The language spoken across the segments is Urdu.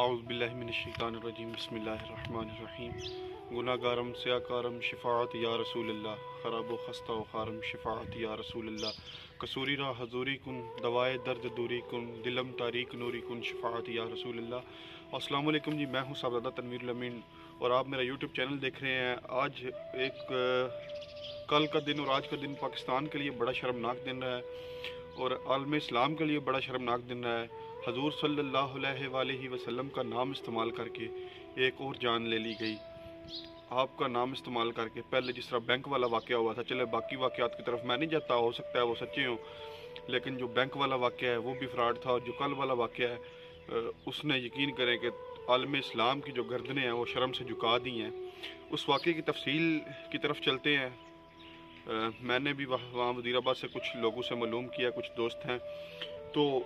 اعوذ باللہ من الشیطان الرجیم بسم اللہ الرحمن الرحیم گناہ گارم سیاکارم شفاعت یا رسول اللہ خراب و خستہ و خارم شفاعت یا رسول اللہ کسوری را حضوری کن دوائے درد دوری کن دلم تاریک نوری کن شفاعت یا رسول اللہ۔ السلام علیکم جی، میں ہوں صاحبزادہ تنویر الامین اور آپ میرا یوٹیوب چینل دیکھ رہے ہیں۔ آج ایک کل کا دن اور آج کا دن پاکستان کے لیے بڑا شرمناک دن رہا ہے اور عالم اسلام کے لیے بڑا شرمناک دن رہا ہے۔ حضور صلی اللہ علیہ وآلہ وسلم کا نام استعمال کر کے ایک اور جان لے لی گئی۔ آپ کا نام استعمال کر کے پہلے جس طرح بینک والا واقعہ ہوا تھا، چلے باقی واقعات کی طرف میں نہیں جاتا، ہو سکتا ہے وہ سچے ہوں، لیکن جو بینک والا واقعہ ہے وہ بھی فراڈ تھا، اور جو کل والا واقعہ ہے اس نے یقین کریں کہ عالم اسلام کی جو گردنیں ہیں وہ شرم سے جھکا دی ہیں۔ اس واقعے کی تفصیل کی طرف چلتے ہیں۔ میں نے بھی وہاں وزیر آباد سے کچھ لوگوں سے معلوم کیا، کچھ دوست ہیں، تو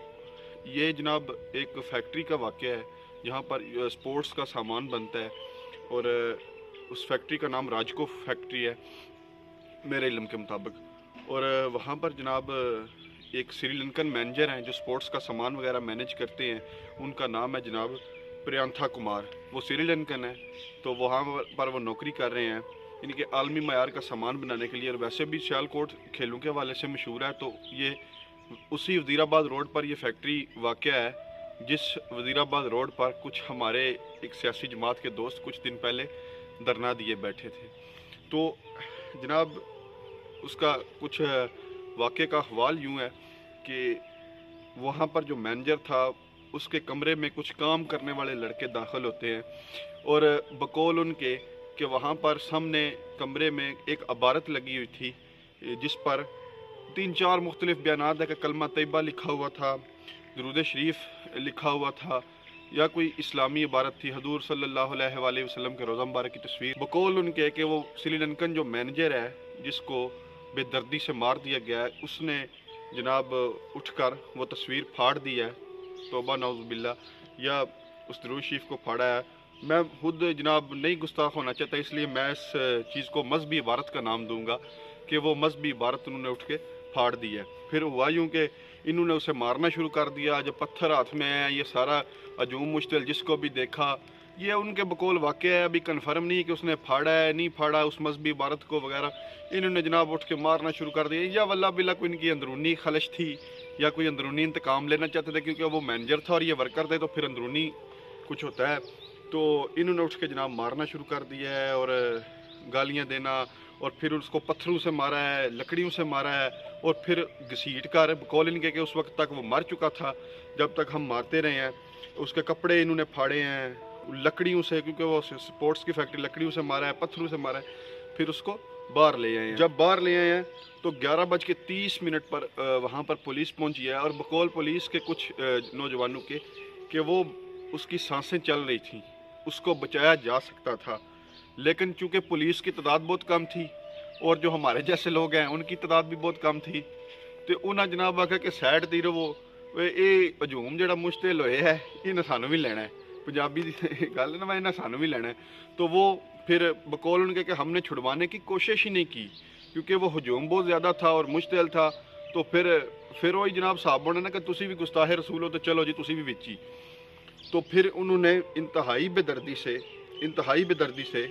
یہ جناب ایک فیکٹری کا واقعہ ہے جہاں پر سپورٹس کا سامان بنتا ہے، اور اس فیکٹری کا نام راجکو فیکٹری ہے میرے علم کے مطابق۔ اور وہاں پر جناب ایک سری لنکن مینیجر ہیں جو سپورٹس کا سامان وغیرہ مینیج کرتے ہیں، ان کا نام ہے جناب پریانتھا کمار۔ وہ سری لنکن ہے، تو وہاں پر وہ نوکری کر رہے ہیں، یعنی کہ عالمی معیار کا سامان بنانے کے لیے، اور ویسے بھی سیالکوٹ کھیلوں کے حوالے سے مشہور ہے۔ تو یہ اسی وزیر آباد روڈ پر یہ فیکٹری واقع ہے، جس وزیر آباد روڈ پر کچھ ہمارے ایک سیاسی جماعت کے دوست کچھ دن پہلے دھرنا دیے بیٹھے تھے۔ تو جناب اس کا کچھ واقعے کا حوال یوں ہے کہ وہاں پر جو مینیجر تھا اس کے کمرے میں کچھ کام کرنے والے لڑکے داخل ہوتے ہیں، اور بقول ان کے کہ وہاں پر سامنے کمرے میں ایک عبارت لگی ہوئی تھی جس پر 3-4 مختلف بیانات ہے کہ کلمہ طیبہ لکھا ہوا تھا، درود شریف لکھا ہوا تھا، یا کوئی اسلامی عبارت تھی، حضور صلی اللہ علیہ وآلہ وسلم کے روضہ مبارک کی تصویر۔ بقول ان کے کہ وہ سری لنکن جو مینیجر ہے جس کو بے دردی سے مار دیا گیا ہے، اس نے جناب اٹھ کر وہ تصویر پھاڑ دی ہے، توبہ نعوذ باللہ، یا اس درود شریف کو پھاڑا ہے۔ میں خود جناب نہیں گستاخ ہونا چاہتا، اس لیے میں اس چیز کو مذہبی عبارت کا نام دوں گا کہ وہ مذہبی عبارت انہوں نے اٹھ کے پھاڑ دی ہے۔ پھر ہوا یوں کہ انہوں نے اسے مارنا شروع کر دیا، جب پتھر ہاتھ میں ہیں، یہ سارا ہجوم مشتعل جس کو بھی دیکھا، یہ ان کے بقول واقعہ ہے، ابھی کنفرم نہیں کہ اس نے پھاڑا ہے نہیں پھاڑا اس مذہبی عبارت کو وغیرہ، انہوں نے جناب اٹھ کے مارنا شروع کر دیا، یا واللہ باللہ کوئی ان کی اندرونی خلش تھی یا کوئی اندرونی انتقام لینا چاہتے تھے، کیونکہ وہ مینیجر تھا اور یہ ورکر تھے، تو پھر اندرونی کچھ ہوتا ہے۔ تو انہوں نے اٹھ کے جناب مارنا شروع کر دیا ہے اور گالیاں دینا، اور پھر اس کو پتھروں سے مارا ہے، لکڑیوں سے مارا ہے، اور پھر گھسیٹ کر بقول ان کے کہ اس وقت تک وہ مر چکا تھا جب تک ہم مارتے رہے ہیں۔ اس کے کپڑے انہوں نے پھاڑے ہیں لکڑیوں سے، کیونکہ وہ سپورٹس کی فیکٹری، لکڑیوں سے مارا ہے، پتھروں سے مارا ہے۔ پھر اس کو باہر لے آئے ہیں۔ جب باہر لے آئے ہیں تو 11:30 پر وہاں پر پولیس پہنچی ہے، اور بقول پولیس کے کچھ نوجوانوں کے کہ وہ اس کی سانسیں چل رہی تھیں، اس کو بچایا جا سکتا تھا، لیکن چونکہ پولیس کی تعداد بہت کم تھی اور جو ہمارے جیسے لوگ ہیں ان کی تعداد بھی بہت کم تھی، تو انہاں جناب آکھا کہ سائڈ دی رہو، یہ ہجوم جڑا مشتعل ہوئے ہے انہیں سانوں بھی لینا ہے، پنجابی دی گل نا، انہیں سانوں بھی لینا ہے۔ تو وہ پھر بقول ان کے کہ ہم نے چھڑوانے کی کوشش ہی نہیں کی، کیونکہ وہ ہجوم بہت زیادہ تھا اور مشتعل تھا۔ تو پھر وہی جناب صاحب بنے نا کہ تسی بھی گستاخ رسول ہو تو چلو جی تسی بھی وچی۔ تو پھر انہوں نے انتہائی بے دردی سے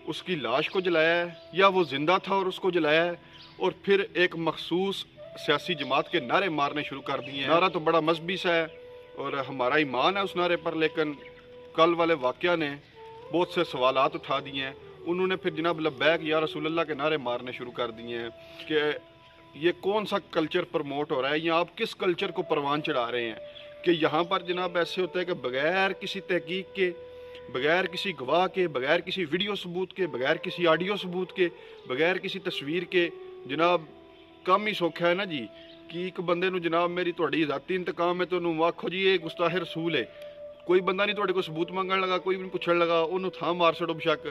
اس کی لاش کو جلایا ہے، یا وہ زندہ تھا اور اس کو جلایا ہے، اور پھر ایک مخصوص سیاسی جماعت کے نعرے مارنے شروع کر دیے ہیں۔ نعرہ تو بڑا مذہبی سا ہے اور ہمارا ایمان ہے اس نعرے پر، لیکن کل والے واقعہ نے بہت سے سوالات اٹھا دیے ہیں۔ انہوں نے پھر جناب لبیک یا رسول اللہ کے نعرے مارنے شروع کر دیے ہیں کہ یہ کون سا کلچر پروموٹ ہو رہا ہے، یا آپ کس کلچر کو پروان چڑھا رہے ہیں کہ یہاں پر جناب ایسے ہوتا ہے کہ بغیر کسی تحقیق کے، بغیر کسی گواہ کے، بغیر کسی ویڈیو ثبوت کے، بغیر کسی آڈیو ثبوت کے، بغیر کسی تصویر کے، جناب کم ہی سوکھا ہے نا جی کہ ایک بندے نو جناب میری تہاڈی ذاتی انتقام ہے تو انہوں آکھو جی یہ گستاخ رسول ہے، کوئی بندہ نہیں تہاڈے کو ثبوت منگن لگا، کوئی بھی نہیں پوچھن لگا، انہوں تھا مار چھڑو بشک،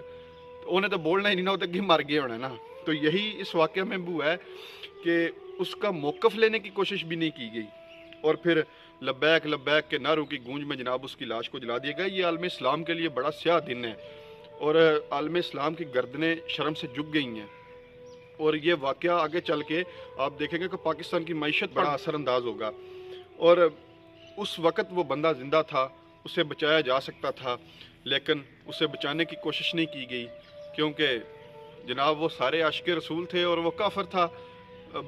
انہیں تو بولنا ہی نہیں نا، وہ تو اگے مر گئے ہونا نا۔ تو یہی اس واقعہ میں ہوا ہے کہ اس کا موقف لینے کی کوشش بھی نہیں کی گئی، اور پھر لبیک لبیک کے نعروں کی گونج میں جناب اس کی لاش کو جلا دیا گیا۔ یہ عالم اسلام کے لیے بڑا سیاہ دن ہے، اور عالم اسلام کی گردنیں شرم سے جھک گئی ہیں، اور یہ واقعہ آگے چل کے آپ دیکھیں گے کہ پاکستان کی معیشت بڑا اثر انداز ہوگا۔ اور اس وقت وہ بندہ زندہ تھا، اسے بچایا جا سکتا تھا، لیکن اسے بچانے کی کوشش نہیں کی گئی، کیونکہ جناب وہ سارے عاشق رسول تھے اور وہ کافر تھا،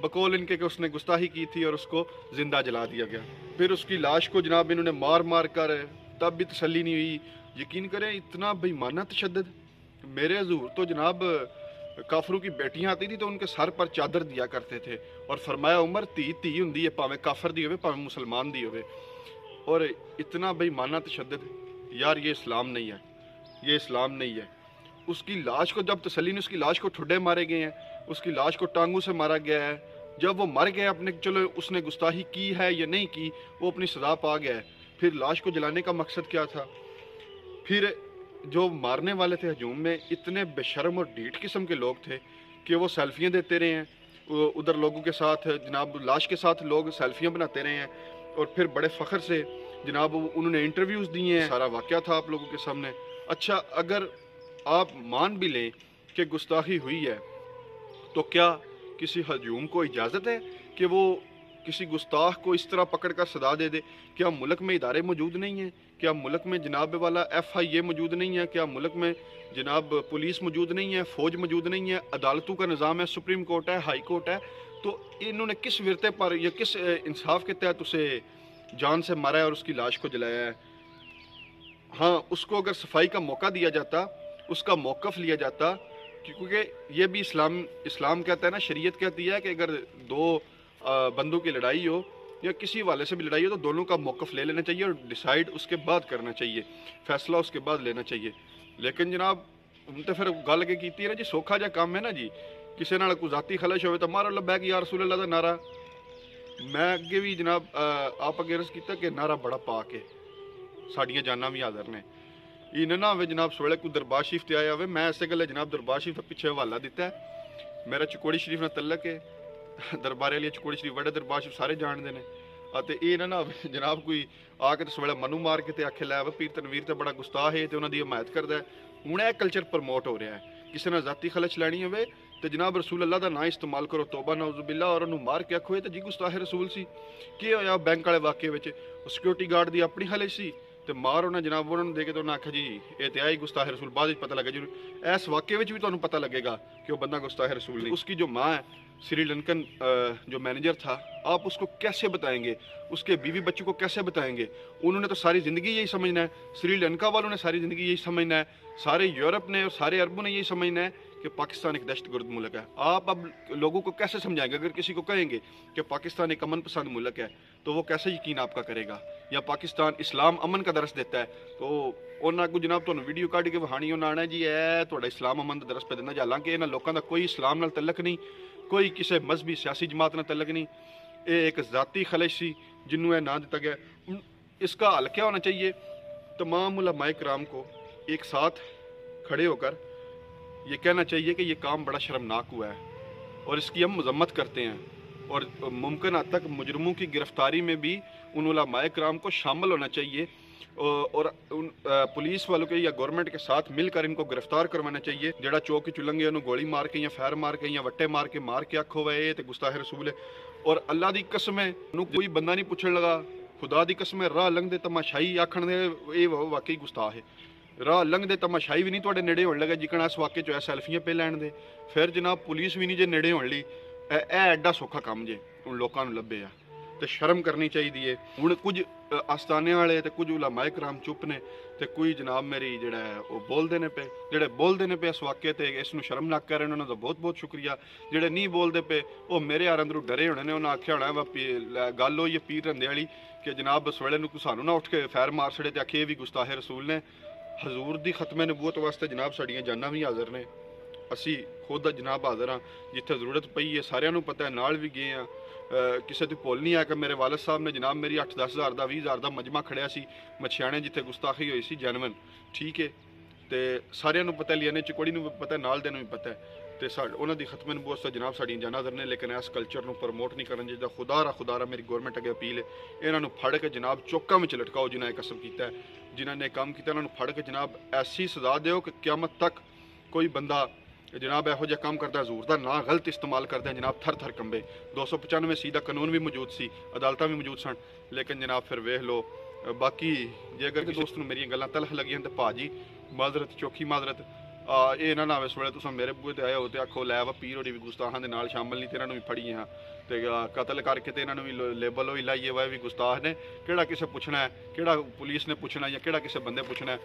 بقول ان کے کہ اس نے گستاخی کی تھی اور اس کو زندہ جلا دیا گیا۔ پھر اس کی لاش کو جناب انہوں نے مار مار کر، تب بھی تسلی نہیں ہوئی۔ یقین کریں اتنا بے ایمانہ تشدد۔ میرے حضور تو جناب کافروں کی بیٹیاں آتی تھی تو ان کے سر پر چادر دیا کرتے تھے اور فرمایا عمر تھی تھی ہوں ہے، پاویں کافر دی ہوئے پاویں مسلمان دی ہوئے۔ اور اتنا بے ایمانہ تشدد، یار یہ اسلام نہیں ہے، یہ اسلام نہیں ہے۔ اس کی لاش کو جب تسلی نہیں، اس کی لاش کو ٹھڈے مارے گئے ہیں، اس کی لاش کو ٹانگوں سے مارا گیا ہے۔ جب وہ مر گیا اپنے، چلو اس نے گستاخی کی ہے یا نہیں کی، وہ اپنی سزا پا گیا ہے، پھر لاش کو جلانے کا مقصد کیا تھا؟ پھر جو مارنے والے تھے ہجوم میں اتنے بے شرم اور ڈھیٹ قسم کے لوگ تھے کہ وہ سیلفیاں دیتے رہے ہیں ادھر لوگوں کے ساتھ، جناب لاش کے ساتھ لوگ سیلفیاں بناتے رہے ہیں، اور پھر بڑے فخر سے جناب انہوں نے انٹرویوز دیے ہیں، سارا واقعہ تھا آپ لوگوں کے سامنے۔ اچھا اگر آپ مان بھی لیں کہ گستاخی ہوئی ہے تو کیا کسی ہجوم کو اجازت ہے کہ وہ کسی گستاخ کو اس طرح پکڑ کر سزا دے دے؟ کیا ملک میں ادارے موجود نہیں ہیں؟ کیا ملک میں جناب والا FIA موجود نہیں ہے؟ کیا ملک میں جناب پولیس موجود نہیں ہے، فوج موجود نہیں ہے، عدالتوں کا نظام ہے، سپریم کورٹ ہے، ہائی کورٹ ہے؟ تو انہوں نے کس ورتے پر یا کس انصاف کے تحت اسے جان سے مارا ہے اور اس کی لاش کو جلایا ہے؟ ہاں اس کو اگر صفائی کا موقع دیا جاتا، اس کا موقف لیا جاتا، کیونکہ یہ بھی اسلام کہتا ہے نا، شریعت کہتی ہے کہ اگر دو بندوں کی لڑائی ہو یا کسی والے سے بھی لڑائی ہو تو دونوں کا موقف لے لینا چاہیے اور ڈیسائیڈ اس کے بعد کرنا چاہیے، فیصلہ اس کے بعد لینا چاہیے۔ لیکن جناب تو پھر گل کے کیتی ہے نا جی، سوکھا جا کام ہے نا جی، کسی نال کوئی ذاتی خلش ہوئے تو مارو لبیک یا رسول اللہ دا نعرہ۔ میں اگے بھی جناب آپ اگے عرض کیتا کہ نعرہ بڑا پا کے ساڈیاں جاناں بھی حاضر نے، یہ نہ ہوئے جناب سویلے کوئی دربار شریف تے آیا ہوئے۔ میں ایسے گلے جناب دربار شریف پیچھے حوالہ دیتا ہے، میرا چکوڑی شریف نال تعلق ہے، دربار علی چکوڑی شریف وڈے دربار شریف سارے جانتے ہیں، تے یہ نہ ہوئے جناب کوئی آ کے سویلے منو مار کے تے آکھے لے پیر تنویر تے بڑا گستاخ ہے تے انہاں دی حمایت کردا ہے۔ ہن یہ کلچر پروموٹ ہو رہا ہے، کسی نے ذاتی خلش لینی ہوئے تو جناب رسول اللہ دا نام استعمال کرو، توبہ نعوذ باللہ، اور انہوں مار کے آکھو تے جی گستاخ رسول سی۔ کی ہویا بینک والے واقعے وچ سیکورٹی گارڈ دی اپنی خلش سی تے مار انہیں جناب انہوں نے دے کے تو انہیں آکھا جی یہ تے آئی گستاخ رسول، بعد وچ پتہ لگا جی اس واقعے وچ بھی تانوں پتہ لگے گا کہ وہ بندہ گستاخ رسول نہیں۔ اس کی جو ماں ہے سری لنکن جو مینیجر تھا، آپ اس کو کیسے بتائیں گے؟ اس کے بیوی بچوں کو کیسے بتائیں گے؟ انہوں نے تو ساری زندگی یہی سمجھنا ہے، سری لنکا والوں نے ساری زندگی یہی سمجھنا ہے، سارے یورپ نے اور سارے عربوں نے یہی سمجھنا ہے کہ پاکستان ایک دہشت گرد ملک ہے۔ آپ اب لوگوں کو کیسے سمجھائیں گے؟ اگر کسی کو کہیں گے کہ پاکستان ایک امن پسند ملک ہے تو وہ کیسے یقین آپ کا کرے گا؟ یا پاکستان اسلام امن کا درس دیتا ہے تو انہاں کو جناب تمہیں ویڈیو کڈ کے وہانی انہاں آنا جی اے تہاڈا اسلام امن دا درس پہ دینا، حالانکہ انہاں لوکاں دا کوئی اسلام نال تعلق نہیں، کوئی کسی مذہبی سیاسی جماعت نال تعلق نہیں، یہ ایک ذاتی خلش سی جنوں یہ نام دیتا گیا۔ اس کا حل کیا ہونا چاہیے؟ تمام علماء کرام کو ایک ساتھ کھڑے ہو کر یہ کہنا چاہیے کہ یہ کام بڑا شرمناک ہوا ہے اور اس کی ہم مذمت کرتے ہیں، اور ممکن حد تک مجرموں کی گرفتاری میں بھی ان علماء کرام کو شامل ہونا چاہیے، اور پولیس والوں کے یا گورنمنٹ کے ساتھ مل کر ان کو گرفتار کروانا چاہیے۔ جڑا چوک چلنگے انہوں گولی مار کے یا فیر مار کے یا وٹے مار کے آکھو وے یہ تے گستاخ رسول ہے۔ اور اللہ دی قسم ہے کوئی بندہ نہیں پوچھنے لگا، خدا دی قسم ہے راہ لنگ دے تماشائی آکھن دے یہ واقعی گستاخ ہے، راہ لنگ دے تماشائی بھی نہیں تواڈے نیڑے ہون لگا جکن اس واقعے چ سیلفیاں پہ لین دے، پھر جناب پولیس بھی نہیں جے نیڑے ہون لی، ایڈا سوکھا کام جے ان لوکاں نوں لبے آ تے شرم کرنی چاہیے۔ ہن کچھ آستانے والے تے کچھ علماء کرام چپ نے تے کوئی جناب میری جڑا ہے وہ بولدے نے پے، جڑے بولدے نے پے اس واقعے تے اس نوں شرمناک کر رہے ہیں، انہاں دا بہت بہت شکریہ۔ جڑے نہیں بولدے پے وہ میرے یار اندروں ڈرے ہونے نے، انہاں آکھیا ہونا گل ہوئی پیر رندے والی کہ جناب اس ویلے نوں سانوں نہ اٹھ کے فیر مار چھڑے تے آکھے بھی گستاخ رسول نے۔ حضور دی ختم نبوت واسطے جناب ساڈیاں جاناں بھی حاضر نے، اسی خود جناب حاضر ہاں، جتھے ضرورت پئی ہے سارے نوں پتہ ہے، نال بھی گئے ہاں۔ کسی تو بھول نہیں آیا کہ میرے والد صاحب نے جناب میری 8-10 ہزار دا 20 ہزار دا مجمع کھڑیا سی مچھیانے جتھے گستاخی ہوئی سی جینون، ٹھیک ہے، تے سارے نوں پتہ، لیانے چکوڑی نوں بھی پتہ، نال دے نوں بھی پتہ ہے، تے انہاں دی ختم نبوت سے جناب ساڈیاں جاناں حاضر نے، لیکن اس کلچر نوں پروموٹ نہیں کرنا چاہیے۔ خدا را میری گورنمنٹ اگے اپیل ہے، انہاں نوں پھڑ کے جناب چوکاں وچ لٹکاؤ، جنہاں نے قسم کیتا ہے، جنہاں نے کام کیتا انہاں نوں پھڑ کے جناب ایسی سزا دیو کہ قیامت تک کوئی بندہ جناب یہو جہا کام کرتا ہے، حضور دا نام غلط استعمال کرتا ہے جناب تھر تھر کمبے۔ 295 سی دا قانون بھی موجود سی، عدالتاں بھی موجود سن، لیکن جناب پھر ویکھ لو باقی ਜੇ ਅਗਰ ਕਿਸੇ ਦੋਸਤ ਨੂੰ ਮੇਰੀਆਂ ਗੱਲਾਂ ਤਲਖ ਲੱਗੀਆਂ ਤੇ ਭਾਜੀ ਮਾਜ਼ਰਤ ਚੌਖੀ ਮਾਜ਼ਰਤ ਇਹ ਨਾ ਆਵੇ ਸਵੇਲੇ ਤੁਸੀਂ ਮੇਰੇ ਬੂਹੇ ਤੇ ਆਏ ਹੋ ਤੇ ਆਖੋ ਲੈ ਵਾ ਪੀਰ ਹੋਰੀ ਵੀ ਗੁਸਤਾਹਾਂ ਦੇ ਨਾਲ ਸ਼ਾਮਲ ਨਹੀਂ ਤੇ ਇਹਨਾਂ ਨੂੰ ਵੀ ਫੜੀਏ ਹਾਂ ਤੇ ਕਤਲ ਕਰਕੇ ਤੇ ਇਹਨਾਂ ਨੂੰ ਵੀ ਲੇਬਲ ਹੋਈ ਲਾਈਏ ਵਾ ਵੀ ਗੁਸਤਾਹ ਨੇ ਕਿਹੜਾ ਕਿਸੇ ਪੁੱਛਣਾ ਹੈ ਕਿਹੜਾ ਪੁਲਿਸ ਨੇ ਪੁੱਛਣਾ ਜਾਂ ਕਿਹੜਾ ਕਿਸੇ ਬੰਦੇ ਪੁੱਛਣਾ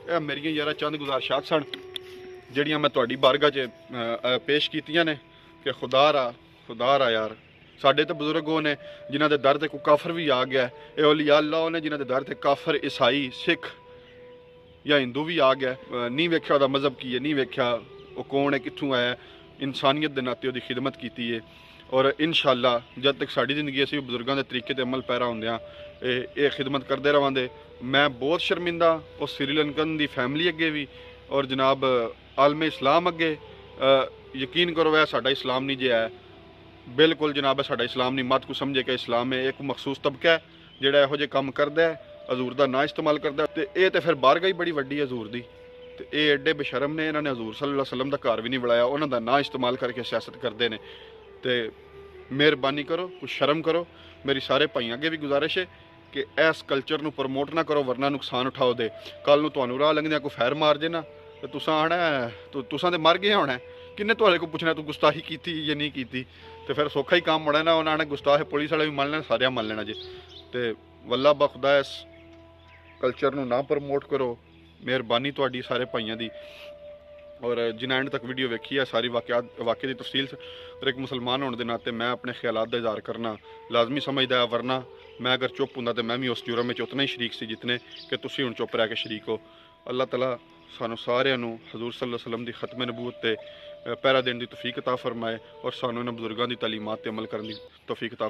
ਇਹ ਮੇਰੀਆਂ ਯਾਰਾ ਚੰਦ ਗੁਜ਼ਾਰਿਸ਼ਾਤ ਸਨ ਜਿਹੜੀਆਂ ਮੈਂ ਤੁਹਾਡੀ ਬਾਰਗਾਹ 'ਚ ਪੇਸ਼ ਕੀਤੀਆਂ ਨੇ ਕਿ ਖੁਦਾ ਰਾ ਯਾਰ ਸਾਡੇ ਤੇ ਬਜ਼ੁਰਗ ਉਹ ਨੇ ਜਿਨ੍ਹਾਂ ਦੇ ਦਰ ਤੇ ਕੋਈ ਕਾਫਰ ਵੀ ਆ ਗਿਆ ਇਹ ਔਲੀਆ ਅੱਲਾਹ ਨੇ ਜਿਨ੍ਹਾਂ ਦੇ ਦਰ ਤੇ ਕਾਫਰ ਈਸਾਈ ਸਿੱਖ ਜਾਂ ਹਿੰਦੂ ਵੀ ਆ ਗਿਆ ਨਹੀਂ ਵੇਖਿਆ ਉਹਦਾ ਮਜ਼ਹਬ ਕੀ ਹੈ ਨਹੀਂ ਵੇਖਿਆ ਉਹ ਕੌਣ ਹੈ ਕਿੱਥੋਂ ਆਇਆ ਇਨਸਾਨੀਅਤ ਦੇ ਨਾਤੇ ਉਹਦੀ ਖਿਦਮਤ ਕੀਤੀ ਹੈ ਔਰ ਇਨਸ਼ਾਅੱਲਾ ਜਦ ਤੱਕ ਸਾਡੀ ਜ਼ਿੰਦਗੀ ਅਸੀਂ ਬਜ਼ੁਰਗਾਂ ਦੇ ਤਰੀਕੇ ਤੇ ਅਮਲ ਪੈਰਾ ਹੁੰਦਿਆਂ ਇਹ ਖਿਦਮਤ ਕਰਦੇ ਰਹਾਂਗੇ ਮੈਂ ਬਹੁਤ ਸ਼ਰਮਿੰਦਾ ਉਸ ਸ੍ਰੀਲੰਕਨ ਦੀ ਫੈਮਿਲੀ ਅੱਗੇ ਵੀ ਔਰ ਜਨਾਬ ਆਲਮ ਇਸਲਾਮ ਅੱਗੇ ਯਕੀਨ ਕਰੋ ਇਹ ਸਾਡਾ ਇਸਲਾਮ ਨਹੀਂ ਜੇ ਹੈ ਬਿਲਕੁਲ ਜਨਾਬ ਸਾਡਾ ਇਸਲਾਮ ਨਹੀਂ ਮਤ ਕੋ ਸਮਝੇ ਕਿ ਇਸਲਾਮ ਹੈ ਇੱਕ ਮਖਸੂਸ ਤਬਕਾ ਹੈ ਜਿਹੜਾ ਇਹੋ ਜਿਹੇ ਕੰਮ ਕਰਦਾ ਹੈ ਹਜ਼ੂਰ ਦਾ ਨਾਂ ਇਸਤੇਮਾਲ ਕਰਦਾ ਤੇ ਇਹ ਤੇ ਫਿਰ ਬਾਰਗਾਹ ਹੀ ਬੜੀ ਵੱਡੀ ਹੈ ਹਜ਼ੂਰ ਦੀ ਤੇ ਇਹ ਐਡੇ ਬੇਸ਼ਰਮ ਨੇ ਇਹਨਾਂ ਨੇ ਹਜ਼ੂਰ ਸੱਲੱਲਾਹੁ ਅਲੈਹਿ ਵਸੱਲਮ ਦਾ ਘਰ ਵੀ ਨਹੀਂ ਬਣਾਇਆ ਉਹਨਾਂ ਦਾ ਨਾਂ ਇਸਤੇਮਾਲ ਕਰਕੇ ਸਿਆਸਤ ਕਰਦੇ ਨੇ ਤੇ ਮਿਹਰਬਾਨੀ ਕਰੋ ਕੁਛ ਸ਼ਰਮ ਕਰੋ ਮੇਰੀ ਸਾਰੇ ਭਾਈਆਂ ਅੱਗੇ ਵੀ ਗੁਜ਼ਾਰਿਸ਼ ਹੈ ਕਿ ਇਸ ਕਲਚਰ ਨੂੰ ਪ੍ਰਮੋਟ ਨਾ ਕਰੋ ਵਰਨਾ ਨੁਕਸਾਨ ਉਠਾਓ ਦੇ ਕੱਲ ਨੂੰ ਤੁਹਾਨੂੰ ਰਾਹ ਲੰਘਦਿਆਂ ਕੋਈ ਫੈਰ ਮਾਰ ਜੇ ਨਾ ਤੇ ਤੁਸੀਂ ਆਣਾ ਤੁਸਾਂ ਤੇ ਮਰ ਗਏ ਹੋਣਾ ਕਿੰਨੇ ਤੁਹਾਡੇ ਕੋਲ ਪੁੱਛਣਾ ਤੂੰ ਗੁਸਤਾਹੀ ਕੀਤੀ ਜਾਂ ਨਹੀਂ ਕੀਤੀ ਤੇ ਫਿਰ ਸੌਖਾ ਹੀ ਕੰਮ ਹੋਣਾ ਨਾ ਉਹਨਾਂ ਨੇ ਗੁਸਤਾਹ ਪੁਲਿਸ ਵਾਲੇ ਵੀ ਮੰਨ ਲੈਣ ਸਾਰਿਆਂ ਮੰਨ ਲੈਣਾ ਜੀ ਤੇ ਵੱਲਾ ਬਖੁਦਾ ਇਸ ਕਲਚਰ ਨੂੰ ਨਾ ਪ੍ਰਮੋਟ ਕਰੋ ਮਿਹਰਬਾਨੀ ਤੁਹਾਡੀ ਸਾਰੇ ਭਾਈਆਂ ਦੀ ਔਰ ਜਿਨ੍ਹਾਂ ਐਂਡ ਤੱਕ ਵੀਡੀਓ ਵੇਖੀ ਹੈ ਸਾਰੀ ਵਾਕਿਆ ਦੀ ਤਫਸੀਲ ਔਰ ਇੱਕ ਮੁਸਲਮਾਨ ਹੋਣ ਦੇ ਨਾਤੇ ਮੈਂ ਆਪਣੇ ਖਿਆਲਾਤ ਦਾ ਇਜ਼ਹਾਰ ਕਰਨਾ ਲਾਜ਼ਮੀ ਸਮਝਦਾ ਹੈ ਵਰਨਾ ਮੈਂ ਅਗਰ ਚੁੱਪ ਹੁੰਦਾ ਤੇ ਮੈਂ ਵੀ ਉਸ ਜੁਰਮ ਵਿੱਚ ਉਤਨਾ ਹੀ ਸ਼ਰੀਕ ਸੀ ਜਿਤਨੇ ਕਿ ਤੁਸੀਂ ਹੁਣ ਚੁੱਪ ਰਹਿ ਕੇ ਸ਼ਰੀਕ ਹੋ ਅੱਲਾਹ ਤਾਲਾ ਸਾਨੂੰ ਸਾਰਿਆਂ ਨੂੰ ਹਜ਼ੂਰ ਸੱਲੱਲਾਹੁ ਅਲੈਹਿ ਵਸੱਲਮ ਦੀ ਖਤਮ ਨਬੂਵਤ ਤੇ ਪਹਿਰਾ ਦੇਣ ਦੀ ਤੌਫੀਕ ਅਤਾ ਫਰਮਾਏ ਔਰ ਸਾਨੂੰ ਇਹਨਾਂ ਬਜ਼ੁਰਗਾਂ ਦੀ ਤਾਲੀਮਾਤ ਤੇ ਅਮਲ ਕਰਨ ਦੀ ਤੌਫੀਕ ਅਤਾ